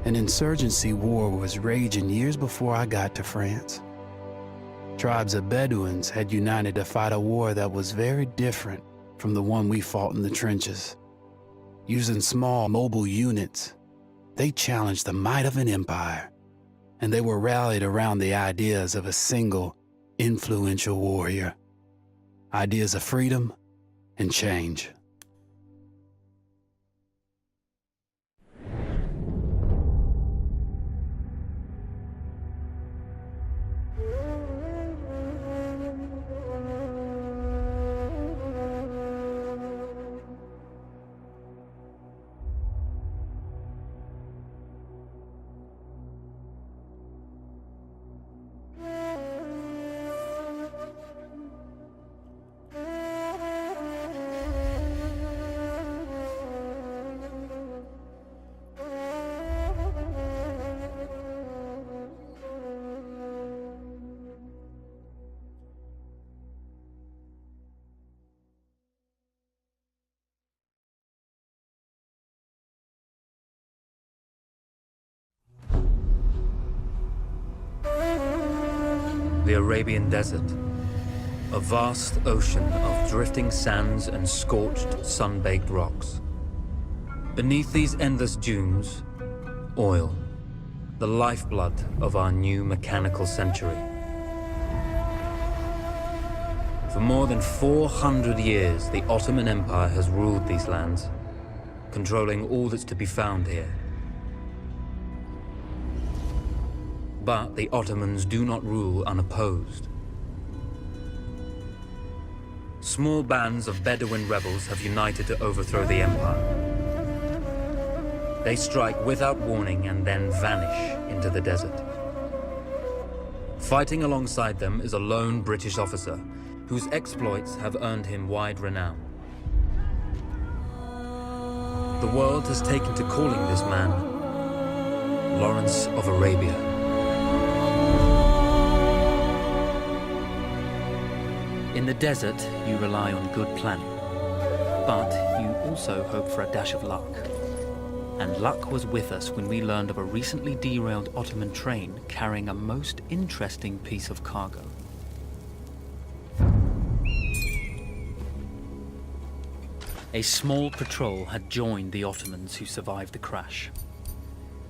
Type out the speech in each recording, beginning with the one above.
An insurgency war was raging years before I got to France. Tribes of Bedouins had united to fight a war that was very different from the one we fought in the trenches. Using small, mobile units, they challenged the might of an empire, and they were rallied around the ideas of a single, influential warrior. Ideas of freedom and change. The Arabian Desert, a vast ocean of drifting sands and scorched, sun-baked rocks. Beneath these endless dunes, oil, the lifeblood of our new mechanical century. For more than 400 years, the Ottoman Empire has ruled these lands, controlling all that's to be found here. But the Ottomans do not rule unopposed. Small bands of Bedouin rebels have united to overthrow the empire. They strike without warning and then vanish into the desert. Fighting alongside them is a lone British officer whose exploits have earned him wide renown. The world has taken to calling this man Lawrence of Arabia. In the desert, you rely on good planning, but you also hope for a dash of luck. And luck was with us when we learned of a recently derailed Ottoman train carrying a most interesting piece of cargo. A small patrol had joined the Ottomans who survived the crash.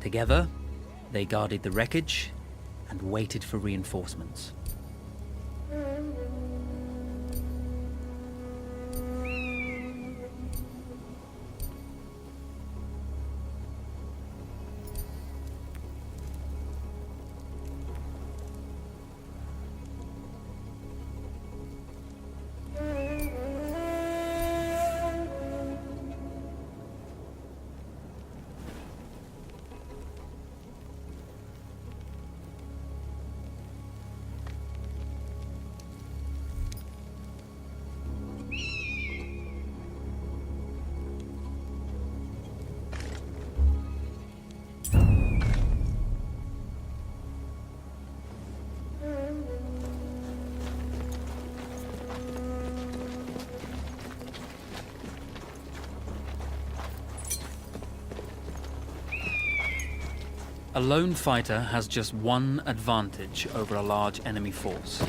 Together, they guarded the wreckage and waited for reinforcements. A lone fighter has just one advantage over a large enemy force.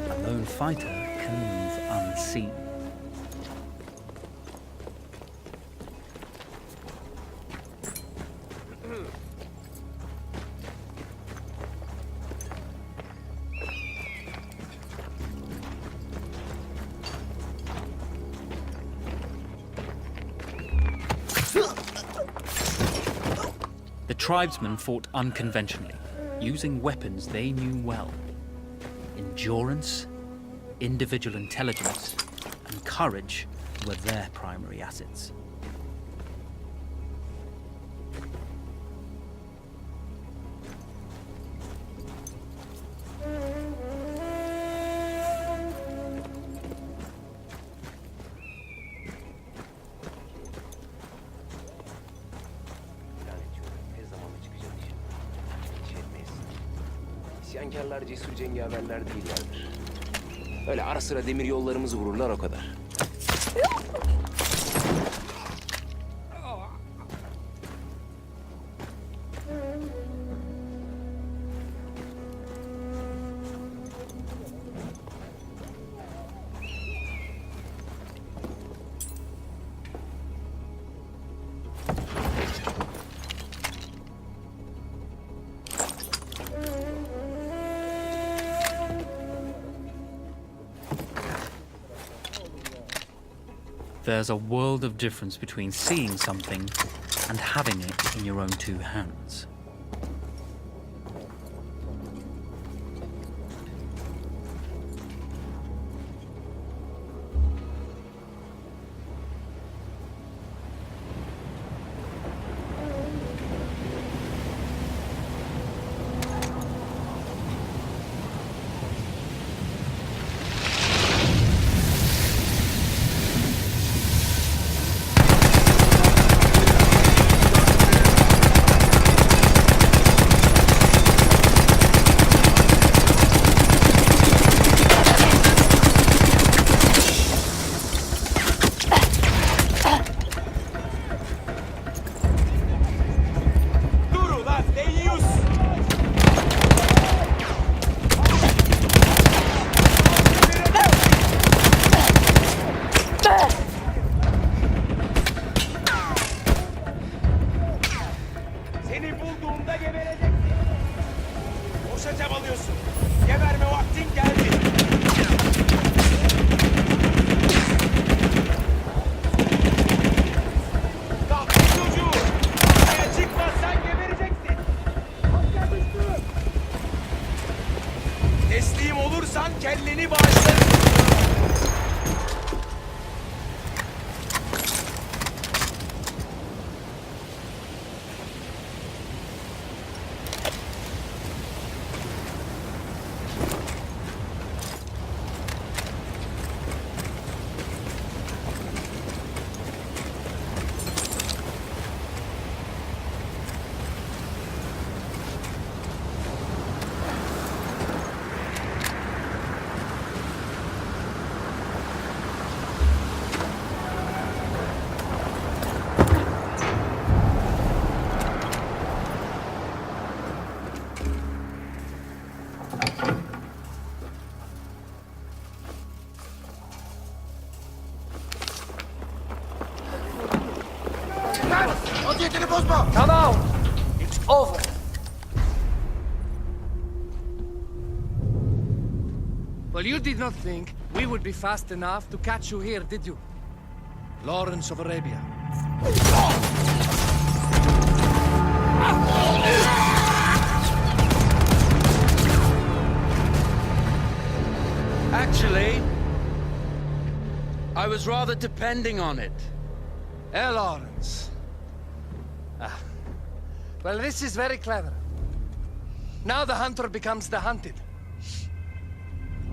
A lone fighter can move unseen. The tribesmen fought unconventionally, using weapons they knew well. Endurance, individual intelligence, and courage were their primary assets. İsyankarlar cesur cengaverler değil vardır. Öyle ara sıra demir yollarımızı vururlar o kadar. there's a world of difference between seeing something and having it in your own two hands. Teslim olursan kelleni bağışlarım. Come out! It's over! Well, you did not think we would be fast enough to catch you here, did you? Lawrence of Arabia. Actually, I was rather depending on it. Lawrence. Well, this is very clever. Now the hunter becomes the hunted.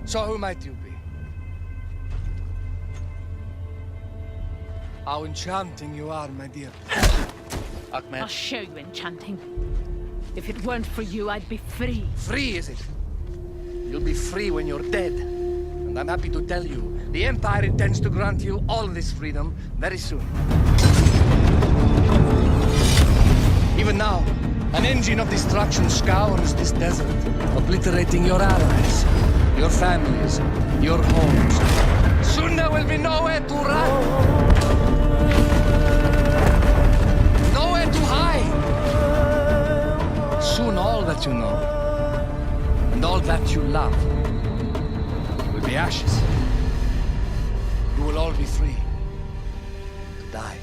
So who might you be? How enchanting you are, my dear. Ahmed. I'll show you enchanting. If it weren't for you, I'd be free. Free, is it? You'll be free when you're dead. And I'm happy to tell you, the Empire intends to grant you all this freedom very soon. Even now, an engine of destruction scours this desert, obliterating your allies, your families, your homes. Soon there will be nowhere to run. Nowhere to hide. Soon all that you know, and all that you love, will be ashes. You will all be free to die.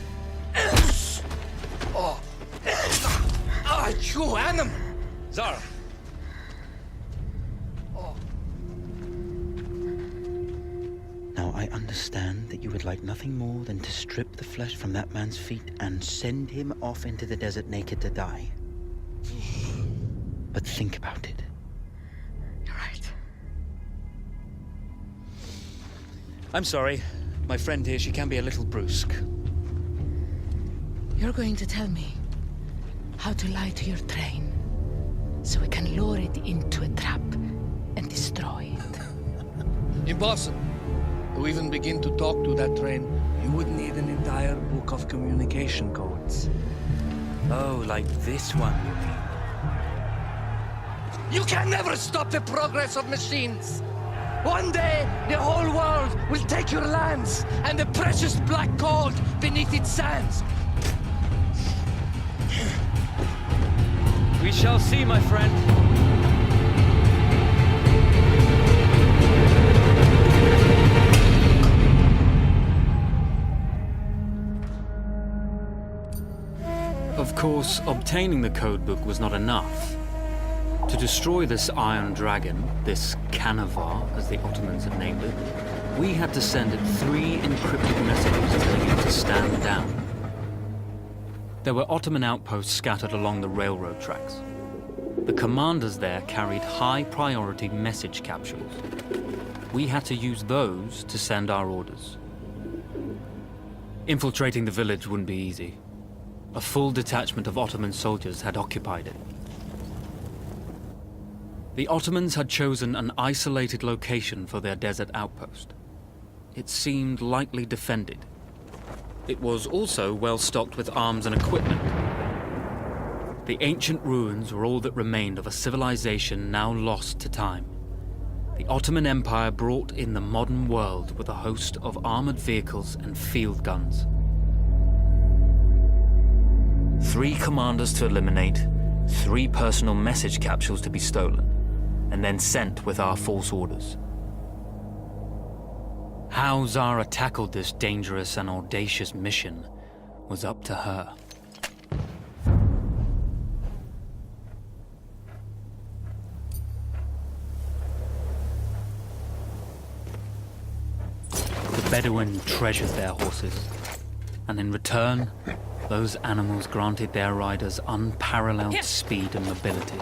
Oh. Ah, you animal! Zara. Oh. Now, I understand that you would like nothing more than to strip the flesh from that man's feet and send him off into the desert naked to die. But think about it. You're right. I'm sorry. My friend here, she can be a little brusque. You're going to tell me how to lie to your train, so we can lure it into a trap and destroy it. Impossible. To even begin to talk to that train, you would need an entire book of communication codes. Oh, like this one, you mean? You can never stop the progress of machines. One day, the whole world will take your lands and the precious black gold beneath its sands. We shall see, my friend. course, obtaining the codebook was not enough. To destroy this Iron Dragon, this Canavar, as the Ottomans had named it, we had to send it 3 encrypted messages telling it to stand down. There were Ottoman outposts scattered along the railroad tracks. The commanders there carried high-priority message capsules. We had to use those to send our orders. Infiltrating the village wouldn't be easy. A full detachment of Ottoman soldiers had occupied it. The Ottomans had chosen an isolated location for their desert outpost. It seemed lightly defended. It was also well stocked with arms and equipment. The ancient ruins were all that remained of a civilization now lost to time. The Ottoman Empire brought in the modern world with a host of armored vehicles and field guns. 3 commanders to eliminate, 3 personal message capsules to be stolen, and then sent with our false orders. How Zara tackled this dangerous and audacious mission was up to her. The Bedouin treasured their horses, and in return, those animals granted their riders unparalleled speed and mobility.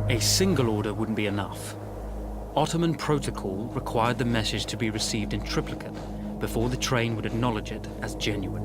A single order wouldn't be enough. Ottoman protocol required the message to be received in triplicate before the train would acknowledge it as genuine.